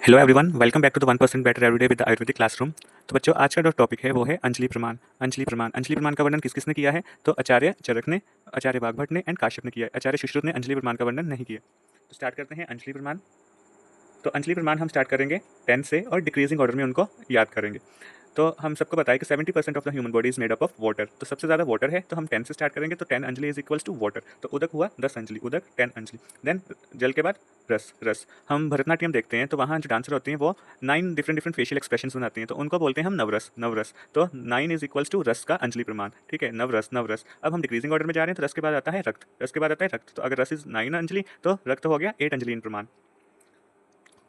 Hello everyone, welcome back to the 1% better everyday with the ayurvedic classroom. तो बच्चों, आज का जो टॉपिक है वो है अंजलि प्रमाण। अंजलि प्रमाण का वर्णन किस किसने किया है? तो आचार्य चरक ने, आचार्य वाग्भट ने एंड काश्यप ने किया है। आचार्य सुश्रुत ने अंजलि प्रमाण का वर्णन नहीं किया। तो स्टार्ट करते हैं अंजलि प्रमाण। तो अंजलि प्रमाण हम स्टार्ट करेंगे 10 से और डिक्रीजिंग ऑर्डर में उनको याद करेंगे। तो हम सबको बताया कि 70% of the human body is made up of water. तो सबसे ज़्यादा वाटर है, तो हम 10 से स्टार्ट करेंगे। तो 10 anjali is equals to water. तो उदक हुआ 10 अंजलि, उदक 10 अंजलि। देन जल के बाद रस। हम भरतनाट्यम देखते हैं तो वहाँ जो डांसर होती हैं वो 9 डिफरेंट फेशियल एक्सप्रेशंस बनाती हैं, तो उनको बोलते हैं हम नवरस। तो 9 इज इक्वल्स टू रस का अंजलि प्रमाण। ठीक है, नवरस। अब हम डिक्रीजिंग ऑर्डर में जा रहे हैं, तो रस के बाद आता है रक्त। तो अगर रस इज 9 अंजलि तो रक्त हो गया 8 अंजलि इन प्रमाण।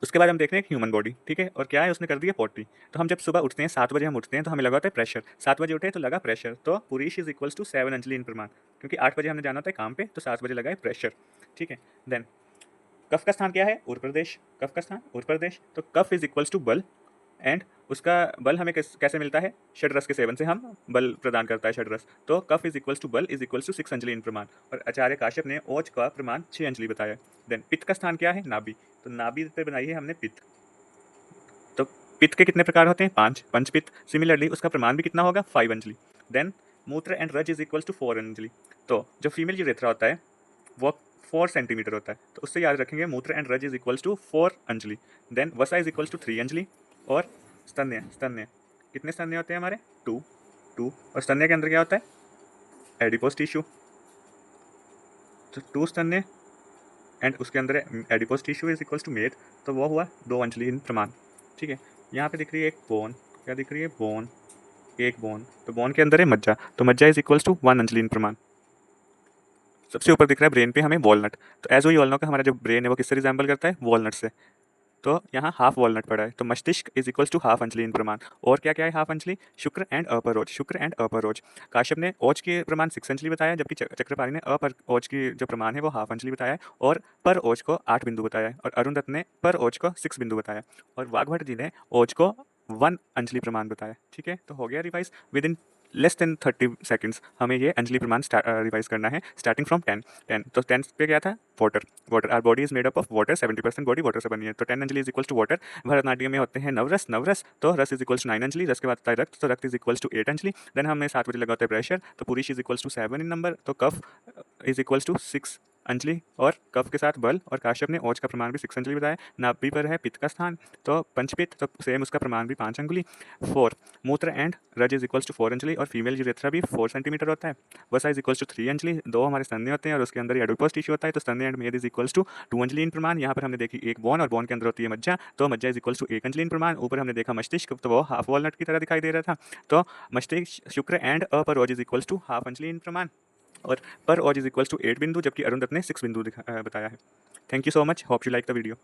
उसके बाद हम देख रहे हैं ह्यूमन बॉडी। ठीक है, और क्या है, उसने कर दिया 40। तो हम जब सुबह उठते हैं 7 बजे हम उठते हैं तो हमें लगा होता है प्रेशर। 7 बजे उठे तो लगा प्रेशर, तो पुरीश is equals to 7 Anjali in प्रमाण। क्योंकि 8 बजे हमने जाना होता है काम पे, तो 7 बजे लगा है प्रेशर। ठीक है, देन कफ का स्थान क्या है? ऊर्ध्व प्रदेश। कफ का स्थान ऊर्ध्व प्रदेश। तो कफ इज इक्वल्स टू बल, एंड उसका बल हमें कैसे मिलता है? षड्रस के सेवन से हम बल प्रदान करता है षड्रस। तो कफ इज इक्वल्स टू बल is equals to 6 Anjali in प्रमाण। और आचार्य काश्यप ने ओज का प्रमाण 6 अंजलि बताया। देन पित्त का स्थान क्या है? नाभि। तो नाभि पे बनाई है हमने पित्त। तो पित्त के कितने प्रकार होते हैं? 5 पंचपित्त। सिमिलरली उसका प्रमाण भी कितना होगा? 5 अंजलि। देन मूत्र and raj is equals to 4 Anjali. तो जो फीमेल यूरेथ्रा होता है वो 4 सेंटीमीटर होता है, तो उससे याद रखेंगे mutra and raj is equals to 4 anjali. Then vasa is equals to 3 anjali. और स्तन्य कितने स्तन्य होते हैं हमारे? 2। और स्तन्य के अंदर क्या होता है? Adipose tissue. तो 2 स्तन्य एंड उसके अंदर adipose tissue is equals to med. तो वो हुआ 2 अंजलि इन प्रमाण। ठीक है, यहाँ पे दिख रही है एक बोन। क्या दिख रही है? बोन। एक बोन, तो बोन के अंदर है मज्जा। तो मज्जा is equals to 1 Anjali in प्रमाण। सबसे ऊपर दिख रहा है ब्रेन पे हमें वॉलनट। तो एज वी ऑल नो का हमारा जो ब्रेन है वो किससे रिजेंबल करता है? वॉलनट से। तो यहाँ हाफ वॉलनट पड़ा है, तो मस्तिष्क इज इक्वल्स टू हाफ अंजलि इन प्रमाण। और क्या क्या है हाफ अंजलि? शुक्र एंड अपरोज। काश्यप ने ओज के प्रमाण 6 अंजलि बताया, जबकि चक्रपाणी ने अपर ओज की जो प्रमाण है वो हाफ अंजलि बताया है, और पर ओज को 8 बिंदु बताया है, और अरुण दत्त ने पर ओज को 6 बिंदु बताया, और वाघभट जी ने ओज को 1 अंजलि प्रमाण बताया। ठीक है, तो हो गया revise with in less than 30 seconds. हमें ये अंजलि प्रमाण रिवाइज करना है स्टार्टिंग फ्रॉम 10। तो 10 पे क्या था? Water. Our body is made up of water. 70% body water से बनी है, तो 10 anjali is equals to water. Bharatanatyam में होते हैं नवरस। तो रस इज इक्वल्स टू 9 अंजलि। रस के बाद आता है रक्त, तो rakta is equals to 8 anjali. Then हमें 7 बजे लगा होता है प्रेशर, तो purush is equals to 7 in number. तो kapha is equals to 6 anjali, और कफ के साथ बल। और काश्यप ने ओज का प्रमाण भी 6 अंजलि बताया। नाभि पर है पित्त का स्थान, तो पंचपित्त, तो सेम उसका प्रमाण भी 5 अंगुली। 4 मूत्र and raj is equals to 4 Anjali, और फीमेल यूरेथ्रा भी 4 सेंटीमीटर होता है। वसा इज इक्वल्स टू 3 अंजलि। 2 हमारे स्तन्य होते हैं और उसके अंदर एडोपस टिश्यू होता है, तो स्तन्य एंड मेद is equals to 2 Anjali in प्रमाण। यहाँ पर हमने देखी एक बोन, और बोन के अंदर होती है मज्जा, तो मज्जा is equals to 1 Anjali in प्रमाण। ऊपर हमने देखा मस्तिष्क, तो वो हाफ वॉलनट की तरह दिखाई दे रहा था, तो मस्तिष्क शुक्र एंड अपरोज इज इक्वल्स टू हाफ अंजलि इन प्रमाण। और पर ओज इज इक्वल्स टू 8 बिंदु, जबकि अरुण दत्त ने 6 बिंदु बताया है। Thank you so much, hope you like the video.